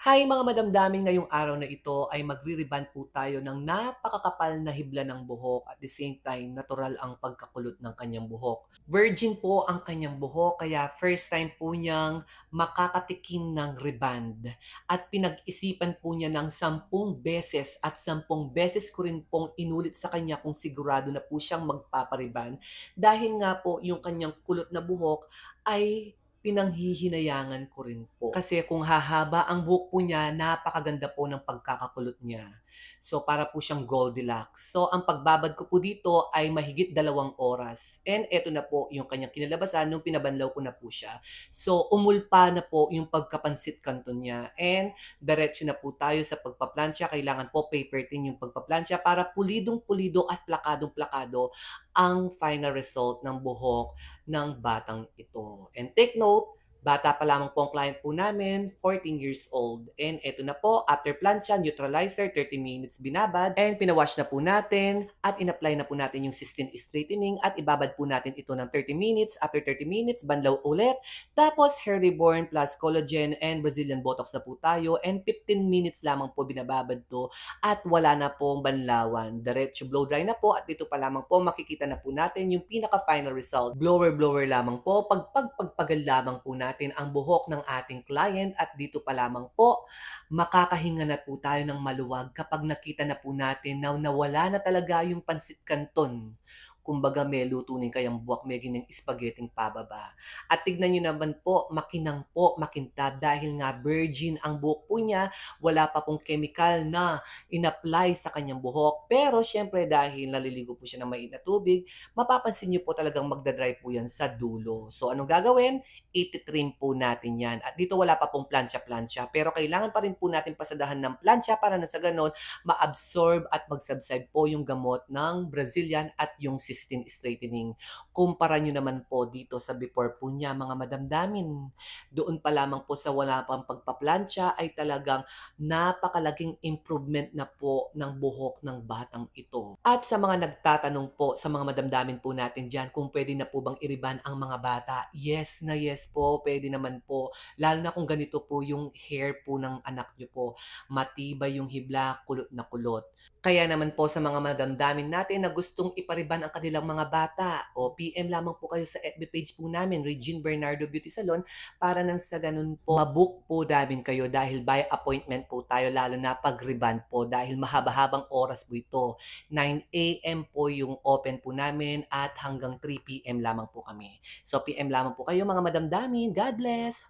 Hi mga madamdamin, ngayong araw na ito ay magre-rebond po tayo ng napakakapal na hibla ng buhok at the same time natural ang pagkakulot ng kanyang buhok. Virgin po ang kanyang buhok kaya first time po niyang makakatikim ng rebond at pinag-isipan po niya ng 10 beses at 10 beses ko rin pong inulit sa kanya kung sigurado na po siyang magpapariband dahil nga po yung kanyang kulot na buhok ay pinanghihinayangan ko rin po. Kasi kung hahaba ang buhok po niya, napakaganda po ng pagkakakulot niya. So, para po siyang Goldilocks. So, ang pagbabad ko po dito ay mahigit 2 oras. And eto na po yung kanyang kinalabasan nung pinabanlaw ko na po siya. So, umulpa na po yung pagkapansit kanton niya. And diretso na po tayo sa pagpaplansya. Kailangan po paper thin yung pagpaplansya para pulidong-pulido at plakadong-plakado ang final result ng buhok ng batang ito. And take note, bata pa lamang po ang client po namin, 14 years old. And eto na po, after plancha, neutralizer, 30 minutes binabad, and pinawash na po natin, at in-apply na po natin yung cysteine straightening, at ibabad po natin ito ng 30 minutes. After 30 minutes, banlaw ulit. Tapos, hair reborn plus collagen and Brazilian Botox na po tayo, and 15 minutes lamang po binababad to, at wala na pong banlawan. Diretso blow dry na po, at dito pa lamang po makikita na po natin yung pinaka-final result. Blower lamang po, pagpagal lamang po natin ang buhok ng ating client, at dito pa lamang po makakahinga na po tayo ng maluwag kapag nakita na po natin na nawala na talaga yung pansit canton. Kumbaga may lutunin kayang buwak, may ginang spaghetting pababa. At tignan nyo naman po, makinang po, makintab dahil nga virgin ang buhok po niya, wala pa pong chemical na in-apply sa kanyang buhok. Pero syempre dahil naliligo po siya ng mainit na tubig, mapapansin niyo po talagang magdadry po yan sa dulo. So anong gagawin? Ititrim po natin yan. At dito wala pa pong plancha-plancha. Pero kailangan pa rin po natin pasadahan ng plancha para na sa ganon ma-absorb at mag-subside po yung gamot ng Brazilian at yung cysteine straightening. Kumpara nyo naman po dito sa before po niya mga madamdamin. Doon pa lamang po sa wala pang pagpaplansya ay talagang napakalaking improvement na po ng buhok ng batang ito. At sa mga nagtatanong po, sa mga madamdamin po natin dyan, kung pwede na po bang iriban ang mga bata, yes na yes po, pwede naman po. Lalo na kung ganito po yung hair po ng anak nyo po. Matibay yung hibla, kulot na kulot. Kaya naman po sa mga madamdamin natin na gustong ipariban ang kanilang mga bata, o PM lamang po kayo sa FB page po namin, Regine Bernardo Beauty Salon, para nang sa ganun po, mabook po namin kayo dahil by appointment po tayo, lalo na pag-reband po dahil mahaba-habang oras po ito. 9 AM po yung open po namin at hanggang 3 PM lamang po kami. So PM lamang po kayo mga madamdamin. God bless!